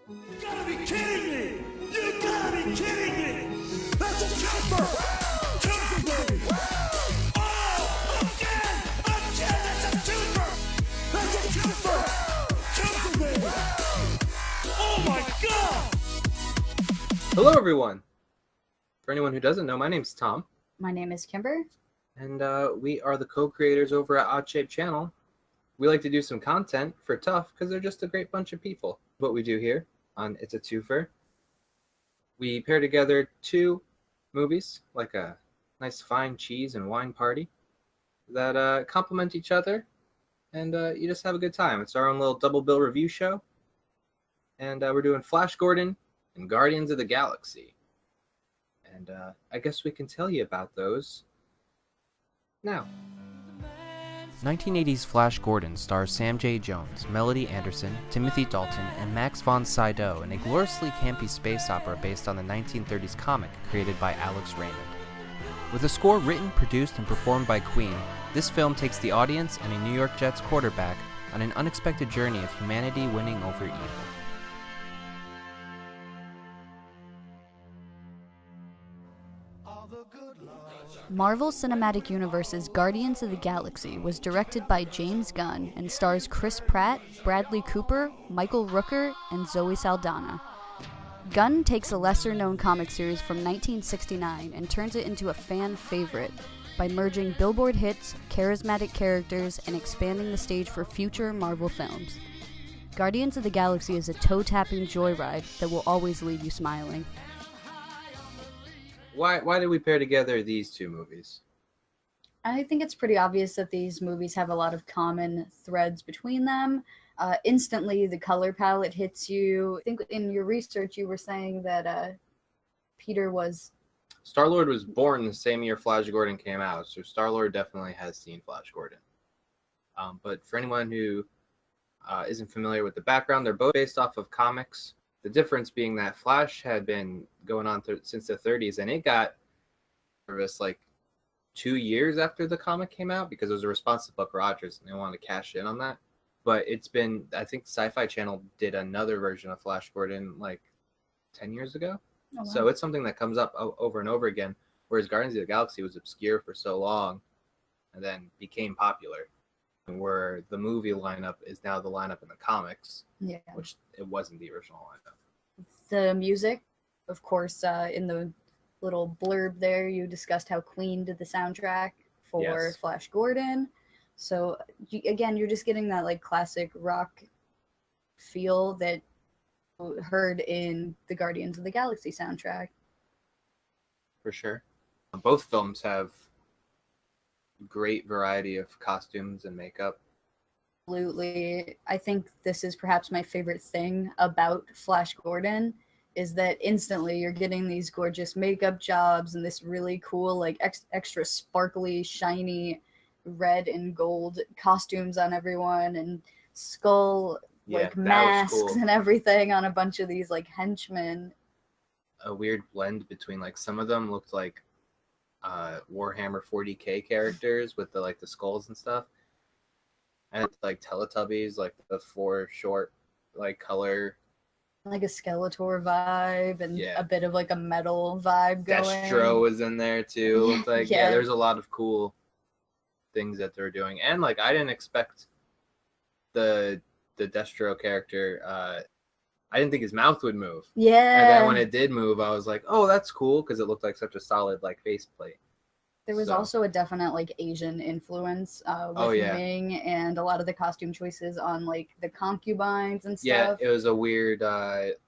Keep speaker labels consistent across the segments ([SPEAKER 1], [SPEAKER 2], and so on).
[SPEAKER 1] You gotta be kidding me! You gotta be kidding me! That's a Kimber! Twofer, baby! Oh! Again! That's a Twofer! That's a Kimber! Twofer, baby! Oh my god!
[SPEAKER 2] Hello, everyone! For anyone who doesn't know, my name's Tom.
[SPEAKER 3] My name is Kimber.
[SPEAKER 2] And we are the co-creators over at Odd Shape Channel. We like to do some content for TUFF because they're just a great bunch of people. What we do here on It's a Twofer, we pair together two movies, like a nice fine cheese and wine party, that complement each other, and you just have a good time. It's our own little double bill review show, and we're doing Flash Gordon and Guardians of the Galaxy. And I guess we can tell you about those now.
[SPEAKER 4] 1980's Flash Gordon stars Sam J. Jones, Melody Anderson, Timothy Dalton, and Max von Sydow in a gloriously campy space opera based on the 1930s comic created by Alex Raymond. With a score written, produced, and performed by Queen, this film takes the audience and a New York Jets quarterback on an unexpected journey of humanity winning over evil.
[SPEAKER 3] Marvel Cinematic Universe's Guardians of the Galaxy was directed by James Gunn and stars Chris Pratt, Bradley Cooper, Michael Rooker, and Zoe Saldana. Gunn takes a lesser-known comic series from 1969 and turns it into a fan favorite by merging Billboard hits, charismatic characters, and expanding the stage for future Marvel films. Guardians of the Galaxy is a toe-tapping joyride that will always leave you smiling.
[SPEAKER 2] Why did we pair together these two movies?
[SPEAKER 3] I think it's pretty obvious that these movies have a lot of common threads between them. Instantly, the color palette hits you. I think in your research, you were saying that
[SPEAKER 2] Star-Lord was born the same year Flash Gordon came out, so Star-Lord definitely has seen Flash Gordon. But for anyone who isn't familiar with the background, they're both based off of comics. The difference being that Flash had been going on since the 30s, and it got service like 2 years after the comic came out because it was a response to Buck Rogers, and they wanted to cash in on that. But it's been, I think Sci-Fi Channel did another version of Flash Gordon like 10 years ago. Oh, wow. So it's something that comes up over and over again, whereas Guardians of the Galaxy was obscure for so long and then became popular. Where the movie lineup is now the lineup in the comics, which it wasn't the original lineup.
[SPEAKER 3] The music, of course, in the little blurb there, you discussed how Queen did the soundtrack for Flash Gordon. So again, you're just getting that like classic rock feel that you heard in the Guardians of the Galaxy soundtrack.
[SPEAKER 2] For sure. Both films have great variety of costumes and makeup.
[SPEAKER 3] Absolutely. I think this is perhaps my favorite thing about Flash Gordon is that instantly you're getting these gorgeous makeup jobs and this really cool like extra sparkly shiny red and gold costumes on everyone and skull masks cool. And everything on a bunch of these like henchmen.
[SPEAKER 2] A weird blend between like some of them looked like Warhammer 40k characters with the like the skulls and stuff, and like Teletubbies, like the four short like color,
[SPEAKER 3] like a Skeletor vibe and a bit of like a metal vibe going.
[SPEAKER 2] Destro was in there too. It's like there's a lot of cool things that they're doing, and like I didn't expect the Destro character. I didn't think his mouth would move.
[SPEAKER 3] Yeah.
[SPEAKER 2] And then when it did move, I was like, oh, that's cool, because it looked like such a solid like faceplate.
[SPEAKER 3] There was also a definite like Asian influence with Ming and a lot of the costume choices on like the concubines and stuff.
[SPEAKER 2] Yeah, it was a weird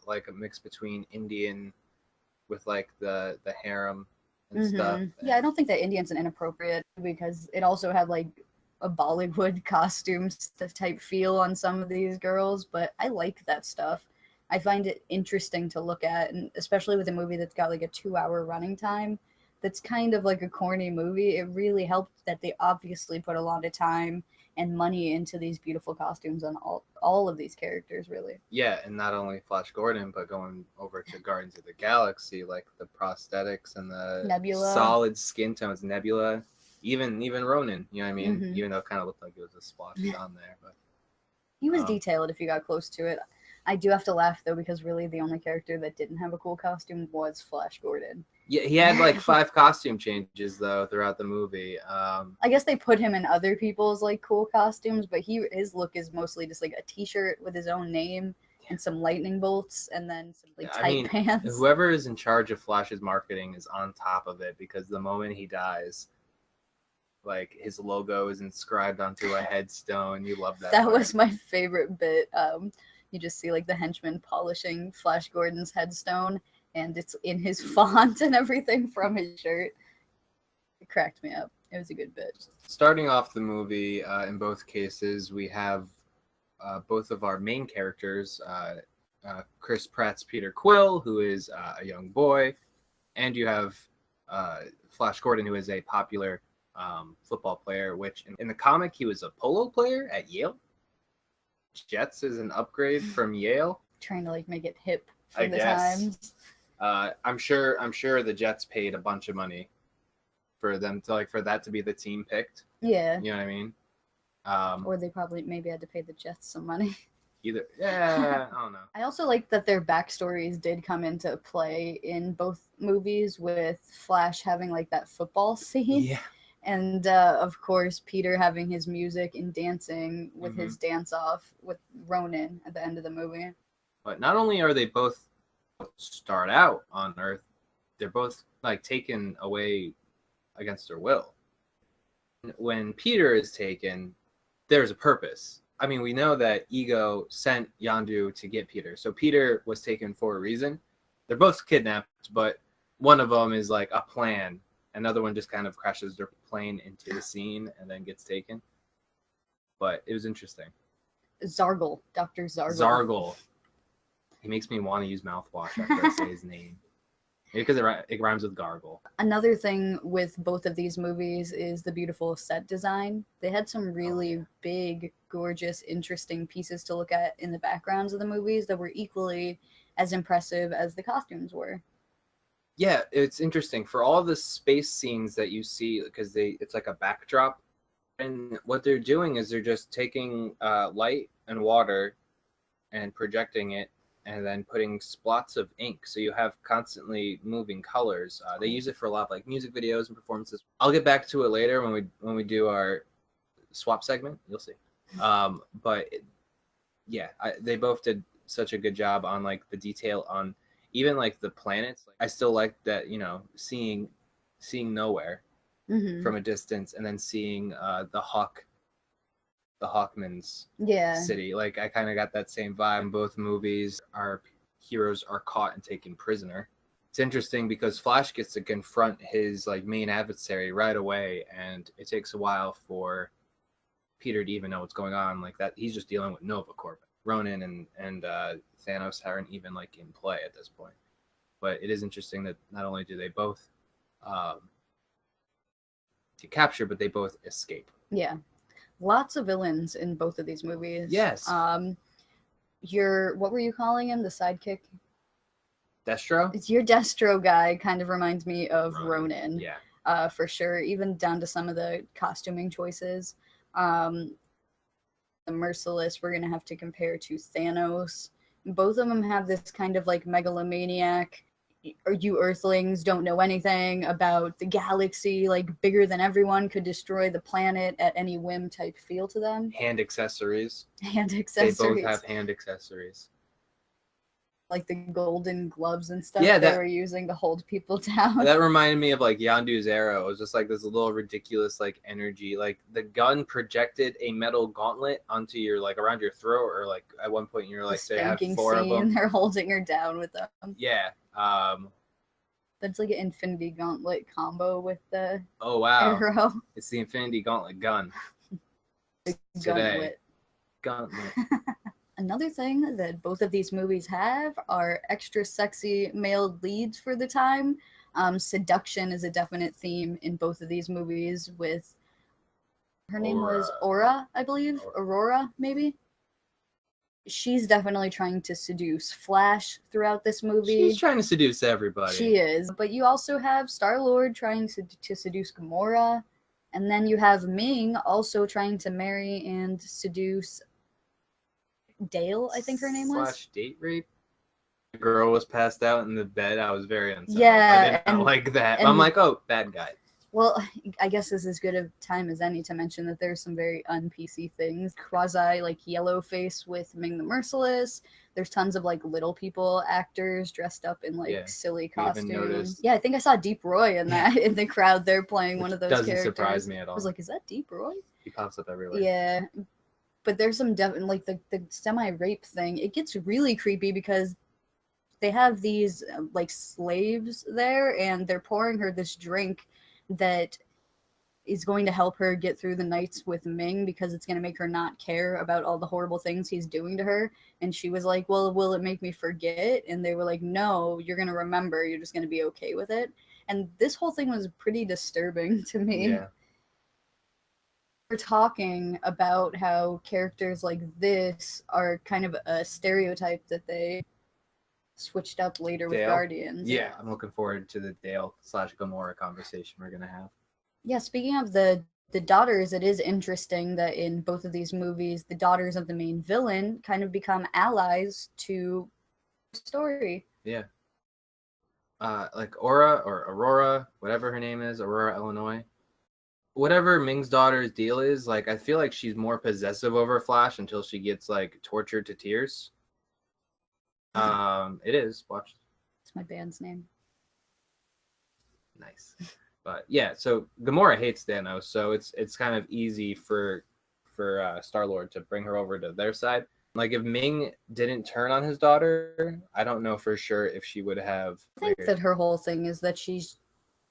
[SPEAKER 2] like a mix between Indian with like the harem and stuff.
[SPEAKER 3] Yeah, I don't think that Indian's an inappropriate because it also had like a Bollywood costumes type feel on some of these girls, but I like that stuff. I find it interesting to look at, and especially with a movie that's got like a 2-hour running time that's kind of like a corny movie. It really helped that they obviously put a lot of time and money into these beautiful costumes on all of these characters, really.
[SPEAKER 2] Yeah, and not only Flash Gordon, but going over to Guardians of the Galaxy, like the prosthetics and the
[SPEAKER 3] Nebula.
[SPEAKER 2] Solid skin tones, Nebula, even Ronan, you know what I mean? Even though it kind of looked like it was a splotch on there. But
[SPEAKER 3] he was detailed if you got close to it. I do have to laugh though, because really the only character that didn't have a cool costume was Flash Gordon.
[SPEAKER 2] Yeah, he had like 5 costume changes though throughout the movie.
[SPEAKER 3] I guess they put him in other people's like cool costumes, but his look is mostly just like a t-shirt with his own name and some lightning bolts and then some like tight pants.
[SPEAKER 2] Whoever is in charge of Flash's marketing is on top of it, because the moment he dies, like his logo is inscribed onto a headstone. You love that.
[SPEAKER 3] That
[SPEAKER 2] part.
[SPEAKER 3] was my favorite bit. You just see like the henchman polishing Flash Gordon's headstone, and it's in his font and everything from his shirt. It cracked me up. It was a good bit.
[SPEAKER 2] Starting off the movie, in both cases, we have both of our main characters, Chris Pratt's Peter Quill, who is a young boy, and you have Flash Gordon, who is a popular football player, which in the comic, he was a polo player at Yale. Jets is an upgrade from Yale.
[SPEAKER 3] Trying to like make it hip for the times.
[SPEAKER 2] I'm sure the Jets paid a bunch of money for them to like for that to be the team picked.
[SPEAKER 3] Yeah.
[SPEAKER 2] You know what I mean?
[SPEAKER 3] Or they probably maybe had to pay the Jets some money.
[SPEAKER 2] Either, yeah, I don't know.
[SPEAKER 3] I also like that their backstories did come into play in both movies, with Flash having like that football scene.
[SPEAKER 2] Yeah.
[SPEAKER 3] And of course, Peter having his music and dancing with his dance off with Ronan at the end of the movie.
[SPEAKER 2] But not only are they both start out on Earth, they're both like taken away against their will. When Peter is taken, there's a purpose. I mean, we know that Ego sent Yondu to get Peter. So Peter was taken for a reason. They're both kidnapped, but one of them is like a plan. Another one just kind of crashes their plane into the scene and then gets taken. But it was interesting.
[SPEAKER 3] Zargle, Dr. Zargle.
[SPEAKER 2] Zargle. He makes me want to use mouthwash after I say his name. Maybe because it rhymes with gargle.
[SPEAKER 3] Another thing with both of these movies is the beautiful set design. They had some really big, gorgeous, interesting pieces to look at in the backgrounds of the movies that were equally as impressive as the costumes were.
[SPEAKER 2] Yeah, it's interesting. For all the space scenes that you see, because it's like a backdrop, and what they're doing is they're just taking light and water and projecting it, and then putting splots of ink, so you have constantly moving colors. They use it for a lot of like music videos and performances. I'll get back to it later when we do our swap segment. You'll see. They both did such a good job on like the detail on even like the planets. I still like that, you know, seeing nowhere from a distance, and then seeing the Hawkman's city. Like I kind of got that same vibe in both movies. Our heroes are caught and taken prisoner. It's interesting because Flash gets to confront his like main adversary right away, and it takes a while for Peter to even know what's going on. Like that, he's just dealing with Nova Corp. Ronan and Thanos aren't even like in play at this point. But it is interesting that not only do they both get captured, but they both escape.
[SPEAKER 3] Yeah. Lots of villains in both of these movies.
[SPEAKER 2] Yes.
[SPEAKER 3] What were you calling him? The sidekick?
[SPEAKER 2] Destro?
[SPEAKER 3] It's your Destro guy kind of reminds me of Ronan.
[SPEAKER 2] Yeah.
[SPEAKER 3] For sure. Even down to some of the costuming choices. The Merciless, we're going to have to compare to Thanos. Both of them have this kind of like megalomaniac, or you Earthlings don't know anything about the galaxy, like bigger than everyone, could destroy the planet at any whim type feel to them.
[SPEAKER 2] Hand accessories.
[SPEAKER 3] Hand accessories.
[SPEAKER 2] They both have hand accessories.
[SPEAKER 3] Like the golden gloves and stuff they were using to hold people down.
[SPEAKER 2] That reminded me of like Yondu's arrow. It was just like this little ridiculous like energy. Like the gun projected a metal gauntlet onto your like around your throat, or like at one point you're like they have 4 of them.
[SPEAKER 3] They're holding her down with them.
[SPEAKER 2] Yeah.
[SPEAKER 3] That's like an Infinity Gauntlet combo with the
[SPEAKER 2] arrow. It's the Infinity Gauntlet gun.
[SPEAKER 3] Gauntlet.
[SPEAKER 2] Gauntlet.
[SPEAKER 3] Another thing that both of these movies have are extra sexy male leads for the time. Seduction is a definite theme in both of these movies, with her name was Aura, I believe. Aurora, maybe? She's definitely trying to seduce Flash throughout this movie.
[SPEAKER 2] She's trying to seduce everybody.
[SPEAKER 3] She is. But you also have Star-Lord trying to seduce Gamora. And then you have Ming also trying to marry and seduce Dale, I think her name was.
[SPEAKER 2] Slash date rape. The girl was passed out in the bed. I was very unsettled.
[SPEAKER 3] Yeah,
[SPEAKER 2] I did not like that.
[SPEAKER 3] and-
[SPEAKER 2] I'm like, oh, bad guy.
[SPEAKER 3] Well, I guess this is as good a time as any to mention that there's some very un-PC things. Quasi, like, yellow face with Ming the Merciless. There's tons of, like, little people actors dressed up in, like,
[SPEAKER 2] Yeah.
[SPEAKER 3] silly
[SPEAKER 2] You even
[SPEAKER 3] costumes.
[SPEAKER 2] noticed-
[SPEAKER 3] Yeah, I think I saw Deep Roy in that in the crowd there playing one of those
[SPEAKER 2] doesn't
[SPEAKER 3] characters.
[SPEAKER 2] surprise me at all.
[SPEAKER 3] I was like, is that Deep Roy?
[SPEAKER 2] He pops up everywhere.
[SPEAKER 3] Yeah. But there's some like the semi-rape thing. It gets really creepy because they have these like slaves there, and they're pouring her this drink that is going to help her get through the nights with Ming because it's going to make her not care about all the horrible things he's doing to her. And she was like, well, will it make me forget? And they were like, no, you're going to remember. You're just going to be okay with it. And this whole thing was pretty disturbing to me.
[SPEAKER 2] Yeah.
[SPEAKER 3] We're talking about how characters like this are kind of a stereotype that they switched up later with
[SPEAKER 2] Dale?
[SPEAKER 3] Guardians.
[SPEAKER 2] Yeah, I'm looking forward to the Dale / Gamora conversation we're gonna have.
[SPEAKER 3] Yeah, speaking of the daughters, it is interesting that in both of these movies, the daughters of the main villain kind of become allies to the story.
[SPEAKER 2] Yeah. Like Aurora, whatever her name is, Aurora, Illinois. Whatever Ming's daughter's deal is, like, I feel like she's more possessive over Flash until she gets, like, tortured to tears. It is. Watch.
[SPEAKER 3] It's my band's name.
[SPEAKER 2] Nice. But yeah, so Gamora hates Thanos, so it's kind of easy for Star-Lord to bring her over to their side. Like, if Ming didn't turn on his daughter, I don't know for sure if she would have.
[SPEAKER 3] I think that her whole thing is that she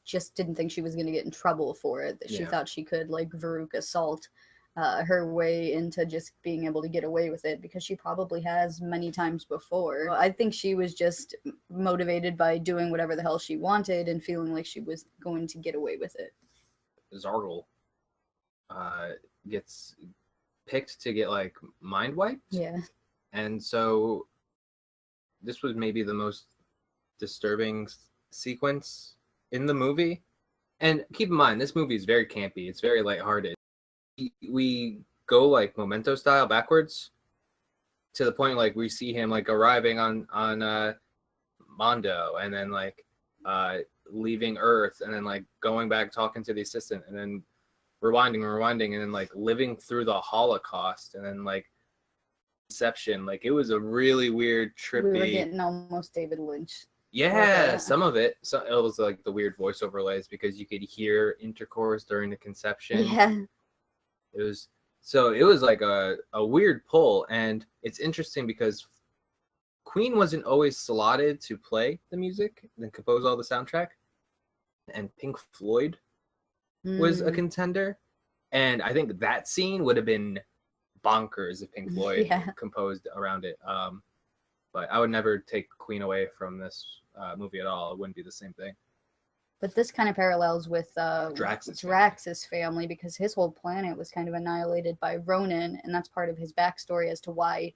[SPEAKER 3] just didn't think she was going to get in trouble for it. That she thought she could, like, Veruca assault her way into just being able to get away with it because she probably has many times before. I think she was just motivated by doing whatever the hell she wanted and feeling like she was going to get away with it.
[SPEAKER 2] Zargle gets picked to get, like, mind wiped.
[SPEAKER 3] Yeah.
[SPEAKER 2] And so this was maybe the most disturbing sequence in the movie. And keep in mind, this movie is very campy. It's very lighthearted. We go, like, Memento style backwards to the point, like, we see him, like, arriving on Mondo, and then, like, leaving Earth, and then, like, going back talking to the assistant, and then rewinding, and then, like, living through the Holocaust, and then, like, Inception. Like, it was a really weird, trippy.
[SPEAKER 3] We were getting almost David Lynch.
[SPEAKER 2] Yeah, some of it. So it was like the weird voice overlays because you could hear intercourse during the conception.
[SPEAKER 3] Yeah.
[SPEAKER 2] It was like a weird pull, and it's interesting because Queen wasn't always slotted to play the music and compose all the soundtrack, and Pink Floyd was a contender, and I think that scene would have been bonkers if Pink Floyd composed around it. But I would never take Queen away from this movie at all. It wouldn't be the same thing.
[SPEAKER 3] But this kind of parallels with
[SPEAKER 2] Drax's
[SPEAKER 3] family because his whole planet was kind of annihilated by Ronan, and that's part of his backstory as to why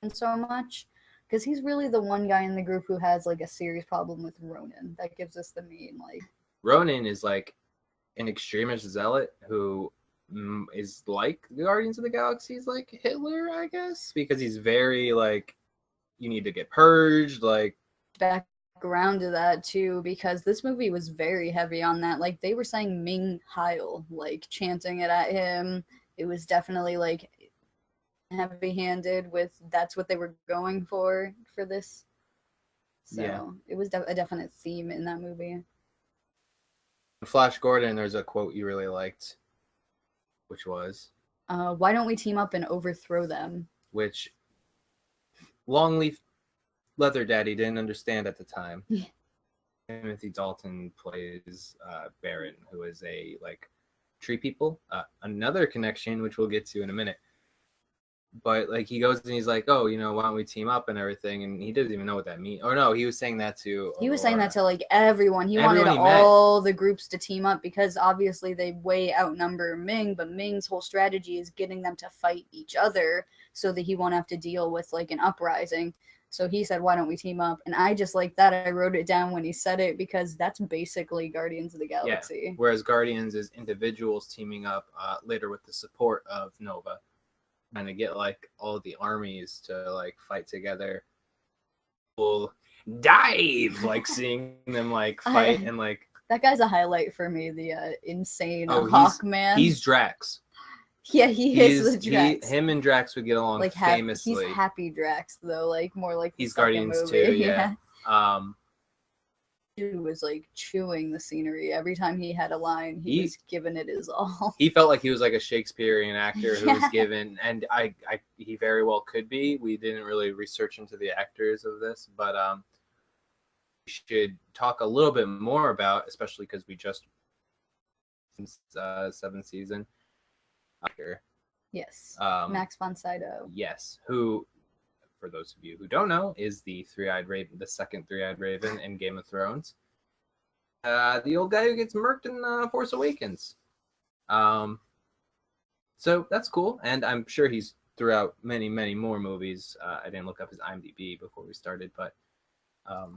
[SPEAKER 3] and so much. Because he's really the one guy in the group who has, like, a serious problem with Ronan. That gives us the main, like...
[SPEAKER 2] Ronan is, like, an extremist zealot who is like the Guardians of the Galaxy's, like, Hitler, I guess, because he's very, like, you need to get purged, like...
[SPEAKER 3] Back around to that, too, because this movie was very heavy on that. Like, they were saying Ming Heil, like, chanting it at him. It was definitely, like, heavy-handed with that's what they were going for this. So, it was a definite theme in that movie.
[SPEAKER 2] Flash Gordon, there's a quote you really liked, which was...
[SPEAKER 3] why don't we team up and overthrow them?
[SPEAKER 2] Which Longleaf Leather Daddy didn't understand at the time.
[SPEAKER 3] Yeah.
[SPEAKER 2] Timothy Dalton plays Barrett, who is a, like, tree people. Another connection, which we'll get to in a minute. But, like, he goes and he's like, oh, you know, why don't we team up and everything? And he doesn't even know what that means. Oh, no, he was saying that to...
[SPEAKER 3] He was saying that to, like, everyone. He
[SPEAKER 2] Everyone
[SPEAKER 3] wanted
[SPEAKER 2] he met.
[SPEAKER 3] all the groups to team up because obviously they way outnumber Ming, but Ming's whole strategy is getting them to fight each other so that he won't have to deal with, like, an uprising. So he said, why don't we team up? And I just like that. I wrote it down when he said it because that's basically Guardians of the Galaxy.
[SPEAKER 2] Yeah. Whereas Guardians is individuals teaming up later with the support of Nova. trying to get like all the armies to like fight together. We'll dive, like seeing them like fight and like.
[SPEAKER 3] That guy's a highlight for me. The insane
[SPEAKER 2] Hawkman.
[SPEAKER 3] Hawkman.
[SPEAKER 2] He's Drax.
[SPEAKER 3] Yeah, he is the Drax.
[SPEAKER 2] Him and Drax would get along
[SPEAKER 3] like
[SPEAKER 2] famously.
[SPEAKER 3] He's Happy Drax though, like more like the
[SPEAKER 2] he's
[SPEAKER 3] second
[SPEAKER 2] Guardians
[SPEAKER 3] movie.
[SPEAKER 2] too. Yeah.
[SPEAKER 3] He was like chewing the scenery every time he had a line. He was giving it his all.
[SPEAKER 2] He felt like he was like a Shakespearean actor who was
[SPEAKER 3] Yeah.
[SPEAKER 2] given, and he very well could be. We didn't really research into the actors of this, but we should talk a little bit more about, especially because we just seventh season.
[SPEAKER 3] Yes.
[SPEAKER 2] Max
[SPEAKER 3] von Sydow.
[SPEAKER 2] Yes, who, for those of you who don't know, is the three-eyed raven, the second three-eyed raven in Game of Thrones. The old guy who gets murked in Force Awakens. So that's cool, and I'm sure he's throughout many, many more movies. I didn't look up his IMDb before we started, but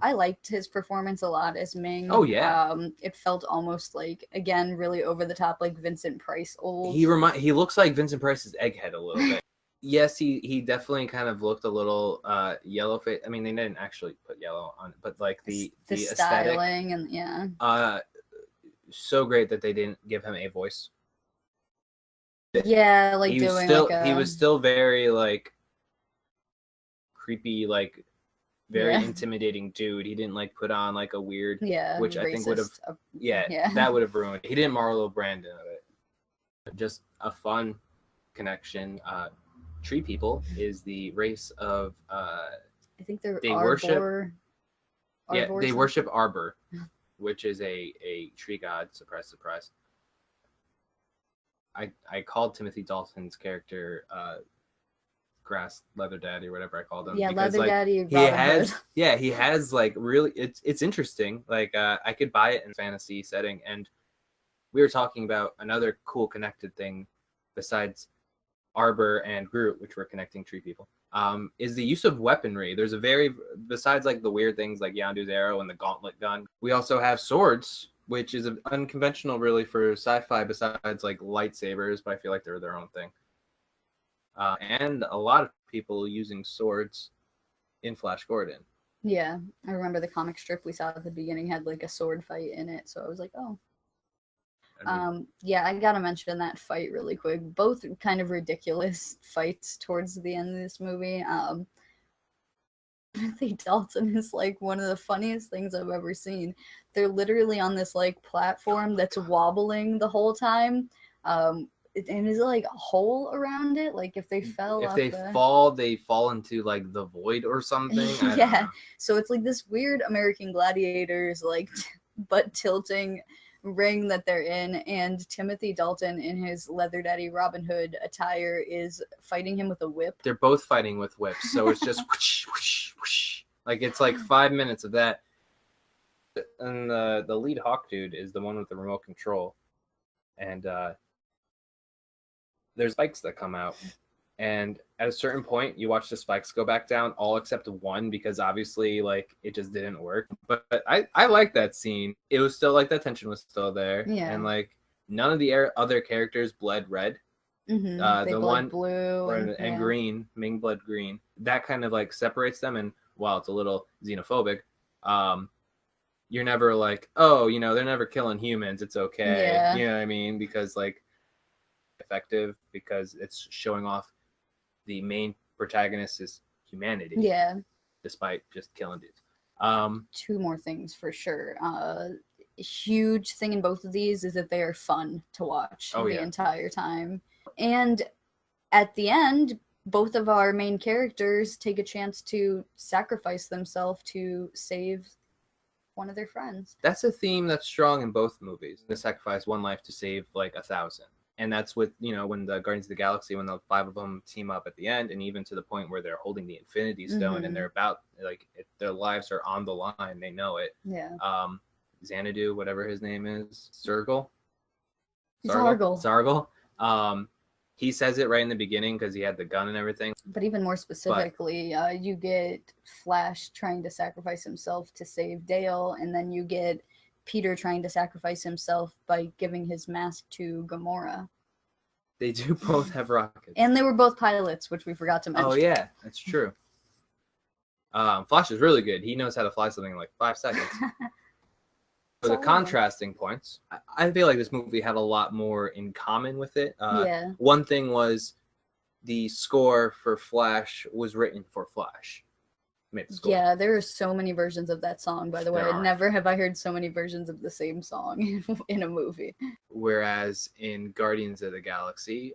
[SPEAKER 3] I liked his performance a lot as Ming.
[SPEAKER 2] Oh yeah.
[SPEAKER 3] It felt almost like, again, really over the top, like Vincent Price old.
[SPEAKER 2] He looks like Vincent Price's Egghead a little bit. Yes, he definitely kind of looked a little yellow face. I mean, they didn't actually put yellow on it, but like the aesthetic,
[SPEAKER 3] styling and yeah.
[SPEAKER 2] So great that they didn't give him a voice.
[SPEAKER 3] Yeah, like
[SPEAKER 2] he was still very like creepy, like very intimidating dude. He didn't like put on like a weird, which I think would have that would have ruined it. He didn't Marlo Brandon of it. Just a fun connection. Tree people is the race of
[SPEAKER 3] I think they
[SPEAKER 2] worship they worship Arbor, which is a tree god. Surprise, surprise. I called Timothy Dalton's character Grass Leather Daddy or whatever I called him.
[SPEAKER 3] Yeah,
[SPEAKER 2] because,
[SPEAKER 3] Leather
[SPEAKER 2] like,
[SPEAKER 3] Daddy.
[SPEAKER 2] he has like really it's interesting. Like I could buy it in a fantasy setting, and we were talking about another cool connected thing besides Arbor and Groot, which were connecting tree people, is the use of weaponry. There's besides like the weird things like Yondu's arrow and the gauntlet gun, we also have swords, which is unconventional really for sci-fi besides like lightsabers, but I feel like they're their own thing. And a lot of people using swords in Flash Gordon.
[SPEAKER 3] Yeah, I remember the comic strip we saw at the beginning had like a sword fight in it, so I was like, oh. Yeah, I gotta mention that fight really quick. Both kind of ridiculous fights towards the end of this movie. Timothy Dalton is like one of the funniest things I've ever seen. They're literally on this like platform that's wobbling the whole time. And is it like a hole around it? Like if they fell,
[SPEAKER 2] if they fall, they fall into like the void or something.
[SPEAKER 3] Yeah. So it's like this weird American Gladiators like butt tilting ring that they're in, and Timothy Dalton in his Leather Daddy Robin Hood attire is fighting him with a whip.
[SPEAKER 2] They're both fighting with whips, so it's just whoosh, whoosh, whoosh. Like it's like 5 minutes of that. And the lead Hawk dude is the one with the remote control, and there's spikes that come out, and at a certain point you watch the spikes go back down, all except one, because obviously like it just didn't work. But I like that scene. It was still like the tension was still there, and like none of the other characters bled red. The one
[SPEAKER 3] blue
[SPEAKER 2] and green, Ming bled green. That kind of like separates them, and while it's a little xenophobic, you're never like, oh, you know, they're never killing humans, it's okay. You know what I mean? Because like effective, because it's showing off the main protagonist's humanity. Yeah. Despite just killing dudes.
[SPEAKER 3] Two more things for sure. Huge thing in both of these is that they are fun to watch the entire time. And at the end, both of our main characters take a chance to sacrifice themselves to save one of their friends.
[SPEAKER 2] That's a theme that's strong in both movies. They sacrifice one life to save like 1,000. And that's with, you know, when the Guardians of the Galaxy, when the 5 of them team up at the end, and even to the point where they're holding the Infinity Stone and they're about, like, their lives are on the line. They know it.
[SPEAKER 3] Yeah.
[SPEAKER 2] Xanadu, whatever his name is, Zargle. He says it right in the beginning because he had the gun and everything.
[SPEAKER 3] But even more specifically, you get Flash trying to sacrifice himself to save Dale, and then you get Peter trying to sacrifice himself by giving his mask to Gamora.
[SPEAKER 2] They do both have rockets.
[SPEAKER 3] And they were both pilots, which we forgot to mention.
[SPEAKER 2] Oh yeah, that's true. Flash is really good. He knows how to fly something in like 5 seconds. For the contrasting points, I feel like this movie had a lot more in common with it.
[SPEAKER 3] Yeah.
[SPEAKER 2] One thing was the score for Flash was written for Flash. Made the score.
[SPEAKER 3] Yeah, there are so many versions of that song, by the way.
[SPEAKER 2] There are.
[SPEAKER 3] Never have I heard so many versions of the same song in a movie.
[SPEAKER 2] Whereas in Guardians of the Galaxy,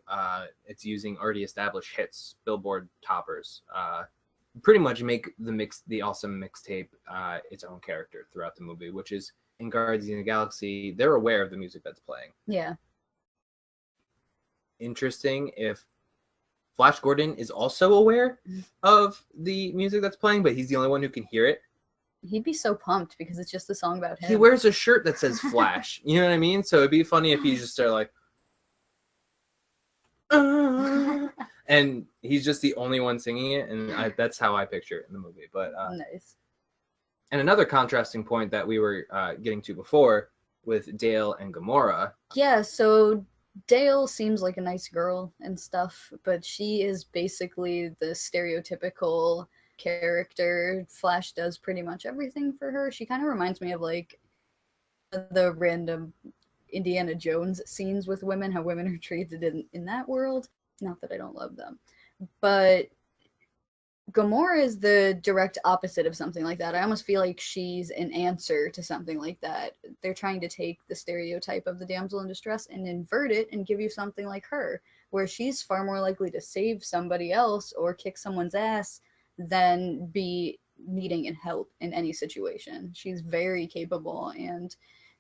[SPEAKER 2] it's using already established hits, Billboard toppers. Pretty much make the awesome mixtape its own character throughout the movie, which is in Guardians of the Galaxy, they're aware of the music that's playing.
[SPEAKER 3] Yeah.
[SPEAKER 2] Interesting if Flash Gordon is also aware of the music that's playing, but he's the only one who can hear it.
[SPEAKER 3] He'd be so pumped because it's just a song about him.
[SPEAKER 2] He wears a shirt that says Flash. You know what I mean? So it'd be funny if he just started like, and he's just the only one singing it, and that's how I picture it in the movie. But
[SPEAKER 3] nice.
[SPEAKER 2] And another contrasting point that we were getting to before with Dale and Gamora.
[SPEAKER 3] Yeah, so Dale seems like a nice girl and stuff, but she is basically the stereotypical character. Flash does pretty much everything for her. She kind of reminds me of like the random Indiana Jones scenes with women, how women are treated in that world. Not that I don't love them, but Gamora is the direct opposite of something like that. I almost feel like she's an answer to something like that. They're trying to take the stereotype of the damsel in distress and invert it and give you something like her, where she's far more likely to save somebody else or kick someone's ass than be needing help in any situation. She's very capable, and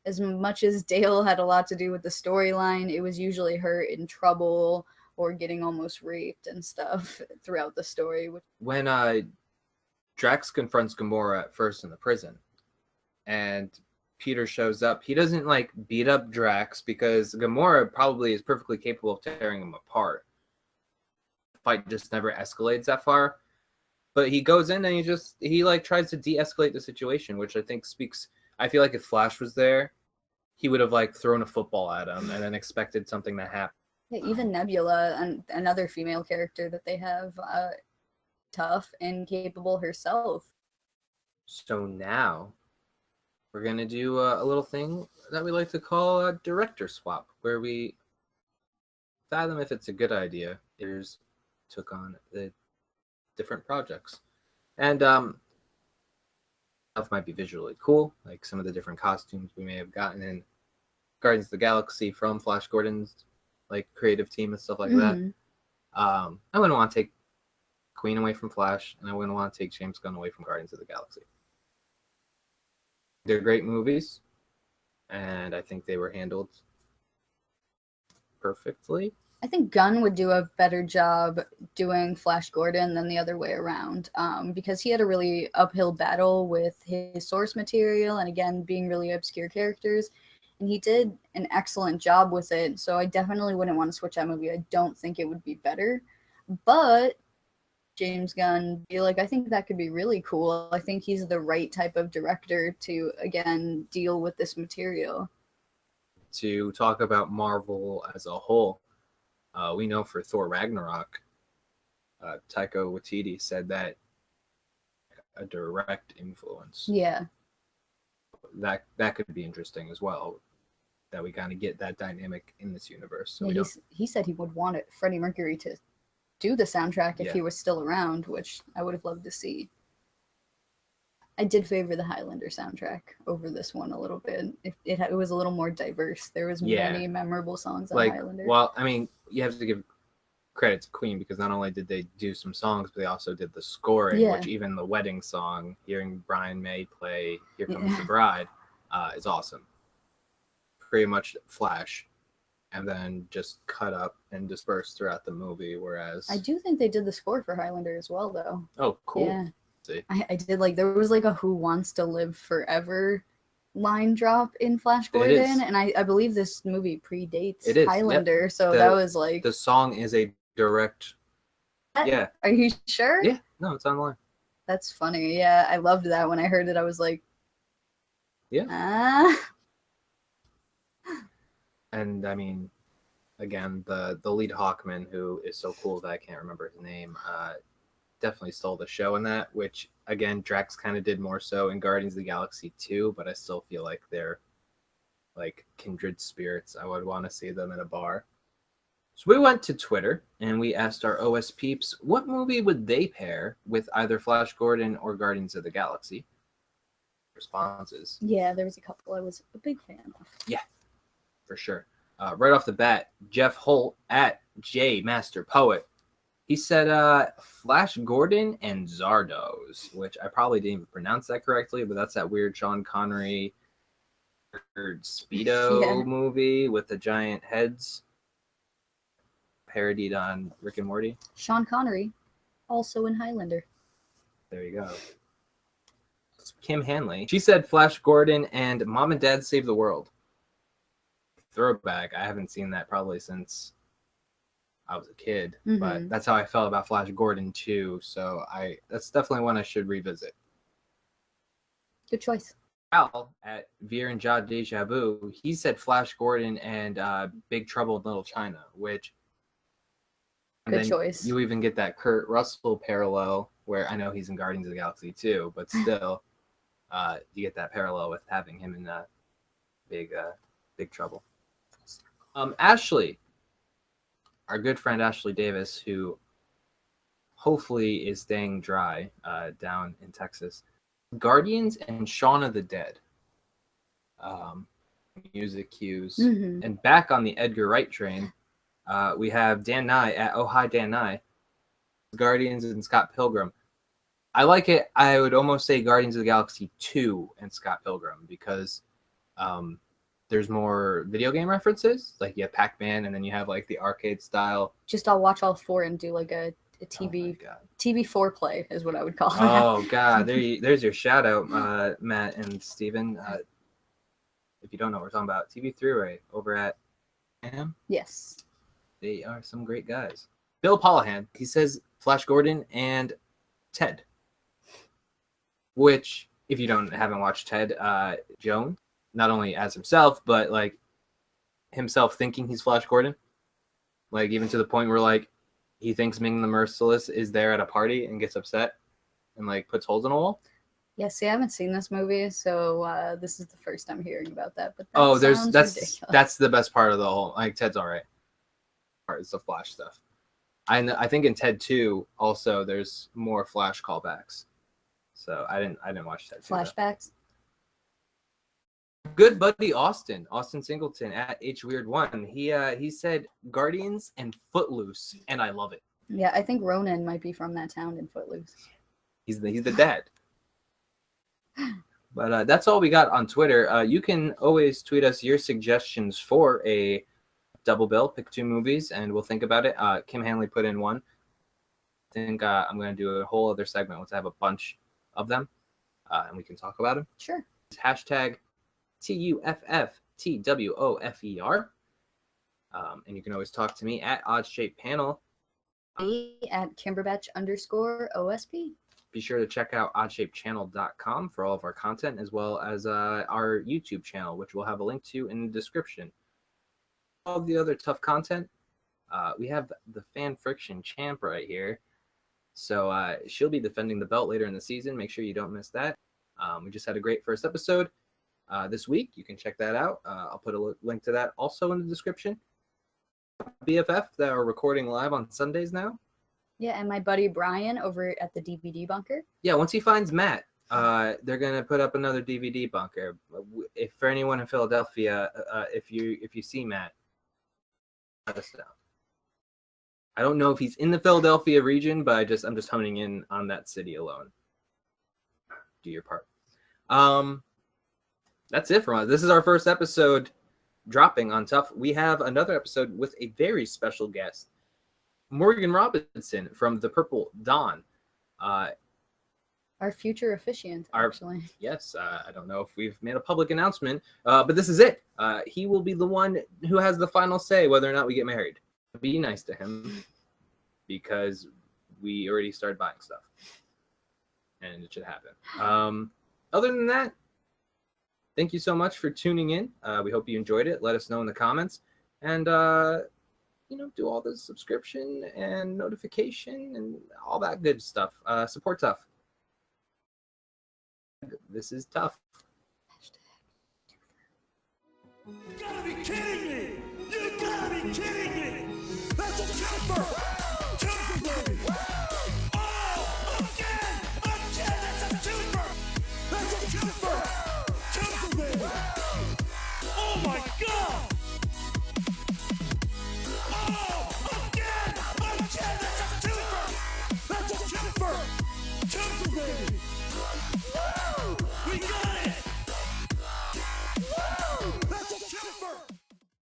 [SPEAKER 3] as much as Dale had a lot to do with the storyline, it was usually her in trouble or getting almost raped and stuff throughout the story.
[SPEAKER 2] When Drax confronts Gamora at first in the prison, and Peter shows up, he doesn't like beat up Drax because Gamora probably is perfectly capable of tearing him apart. The fight just never escalates that far. But he goes in and he like tries to de-escalate the situation, which I think speaks. I feel like if Flash was there, he would have like thrown a football at him and then expected something to happen.
[SPEAKER 3] Yeah, even Nebula, and another female character that they have, tough and capable herself.
[SPEAKER 2] So now we're going to do a little thing that we like to call a director swap, where we fathom if it's a good idea. Here's took on the different projects. And stuff might be visually cool, like some of the different costumes we may have gotten in Guardians of the Galaxy from Flash Gordon's like creative team and stuff like that. I wouldn't want to take Queen away from Flash, and I wouldn't want to take James Gunn away from Guardians of the Galaxy. They're great movies, and I think they were handled perfectly.
[SPEAKER 3] I think Gunn would do a better job doing Flash Gordon than the other way around, because he had a really uphill battle with his source material and, again, being really obscure characters. And he did an excellent job with it, so I definitely wouldn't want to switch that movie. I don't think it would be better. But James Gunn, I think that could be really cool. I think he's the right type of director to, again, deal with this material.
[SPEAKER 2] To talk about Marvel as a whole, we know for Thor Ragnarok, Taika Waititi said that a direct influence.
[SPEAKER 3] Yeah.
[SPEAKER 2] That could be interesting as well, that we kind of get that dynamic in this universe. So
[SPEAKER 3] yeah, he said he would want Freddie Mercury to do the soundtrack if he was still around, which I would have loved to see. I did favor the Highlander soundtrack over this one a little bit. It was a little more diverse. There was many memorable songs on Highlander.
[SPEAKER 2] Well, I mean, you have to give credit to Queen, because not only did they do some songs, but they also did the scoring, which even the wedding song, hearing Brian May play Here Comes the Bride, is awesome. Pretty much Flash, and then just cut up and dispersed throughout the movie, whereas...
[SPEAKER 3] I do think they did the score for Highlander as well, though.
[SPEAKER 2] Oh, cool.
[SPEAKER 3] Yeah. I did, there was a Who Wants to Live Forever line drop in Flash Gordon, and I believe this movie predates Highlander, so that was
[SPEAKER 2] the song is a direct... Yeah.
[SPEAKER 3] Are you sure?
[SPEAKER 2] Yeah, no, it's online.
[SPEAKER 3] That's funny. Yeah, I loved that. When I heard it, I was like...
[SPEAKER 2] Yeah.
[SPEAKER 3] Ah.
[SPEAKER 2] And, I mean, again, the lead Hawkman, who is so cool that I can't remember his name, definitely stole the show in that, which, again, Drax kind of did more so in Guardians of the Galaxy 2, but I still feel like they're like kindred spirits. I would want to see them in a bar. So we went to Twitter and we asked our OS peeps what movie would they pair with either Flash Gordon or Guardians of the Galaxy. Responses.
[SPEAKER 3] Yeah, there was a couple I was a big fan of.
[SPEAKER 2] Yeah, for sure. Right off the bat, Jeff Holt at J Master Poet. He said Flash Gordon and Zardoz, which I probably didn't even pronounce that correctly, but that's that weird Sean Connery Speedo movie with the giant heads parodied on Rick and Morty.
[SPEAKER 3] Sean Connery, also in Highlander.
[SPEAKER 2] There you go. Kim Hanley. She said Flash Gordon and Mom and Dad Save the World. Throwback. I haven't seen that probably since I was a kid, but that's how I felt about Flash Gordon too. So that's definitely one I should revisit.
[SPEAKER 3] Good choice.
[SPEAKER 2] Al at Veer and Ja Deja Vu, he said Flash Gordon and Big Trouble in Little China, which
[SPEAKER 3] good choice.
[SPEAKER 2] You even get that Kurt Russell parallel where I know he's in Guardians of the Galaxy too, but still, you get that parallel with having him in Big Trouble. Ashley, our good friend Ashley Davis, who hopefully is staying dry down in Texas. Guardians and Shaun of the Dead. Music cues. And back on the Edgar Wright train, we have Dan Nye at Oh Hi Dan Nye. Guardians and Scott Pilgrim. I like it. I would almost say Guardians of the Galaxy 2 and Scott Pilgrim because there's more video game references. Like you have Pac-Man and then you have like the arcade style.
[SPEAKER 3] Just I'll watch all four and do like a TV foreplay is what I would call it.
[SPEAKER 2] Oh God, there's your shout out, Matt and Steven. If you don't know what we're talking about, TV Three-Way over at AM.
[SPEAKER 3] Yes.
[SPEAKER 2] They are some great guys. Bill Pollahan, he says Flash Gordon and Ted. Which, if you haven't watched Ted, Jones, not only as himself, but like himself thinking he's Flash Gordon. Like even to the point where like he thinks Ming the Merciless is there at a party and gets upset and like puts holes in a wall.
[SPEAKER 3] Yeah, see, I haven't seen this movie, so this is the first I'm hearing about that. But that's
[SPEAKER 2] the best part of the whole. Like Ted's all right. Part is the Flash stuff. I think in Ted 2 also there's more Flash callbacks. So I didn't watch Ted 2.
[SPEAKER 3] Flashbacks.
[SPEAKER 2] Good buddy Austin Singleton at HWeird1. He said Guardians and Footloose, and I love it.
[SPEAKER 3] Yeah, I think Ronan might be from that town in Footloose.
[SPEAKER 2] He's the dad. But that's all we got on Twitter. You can always tweet us your suggestions for a double bill. Pick two movies, and we'll think about it. Kim Hanley put in one. I think I'm going to do a whole other segment once I have a bunch of them, and we can talk about them.
[SPEAKER 3] Sure.
[SPEAKER 2] Hashtag TUFFTWOFER. And you can always talk to me at OddShapePanel.
[SPEAKER 3] At Kimberbatch_OSP.
[SPEAKER 2] Be sure to check out oddshapechannel.com for all of our content, as well as our YouTube channel, which we'll have a link to in the description. All the other tough content, we have the Fan Friction champ right here. So she'll be defending the belt later in the season. Make sure you don't miss that. We just had a great first episode this week. You can check that out. I'll put a link to that also in the description. BFF that are recording live on Sundays now.
[SPEAKER 3] Yeah, and my buddy Brian over at the DVD Bunker.
[SPEAKER 2] Yeah, once he finds Matt, they're gonna put up another DVD bunker. If for anyone in Philadelphia, if you see Matt, let us know. I don't know if he's in the Philadelphia region, but I'm just honing in on that city alone. Do your part. That's it from us. This is our first episode dropping on TUFF. We have another episode with a very special guest, Morgan Robinson from the Purple Dawn.
[SPEAKER 3] Our future officiant, actually.
[SPEAKER 2] Yes, I don't know if we've made a public announcement, but this is it. He will be the one who has the final say whether or not we get married. Be nice to him because we already started buying stuff, and it should happen. Other than that, thank you so much for tuning in. We hope you enjoyed it. Let us know in the comments. And do all the subscription and notification and all that good stuff. Support TUFF. This is TUFF.
[SPEAKER 1] You gotta be kidding me! You gotta be kidding me! That's a Twofer! Twofer, baby! Oh, again! Again, that's a Twofer! That's a Twofer! Twofer, baby! Oh my god! Oh, again! Again, that's a Twofer! That's a Twofer! Twofer, baby!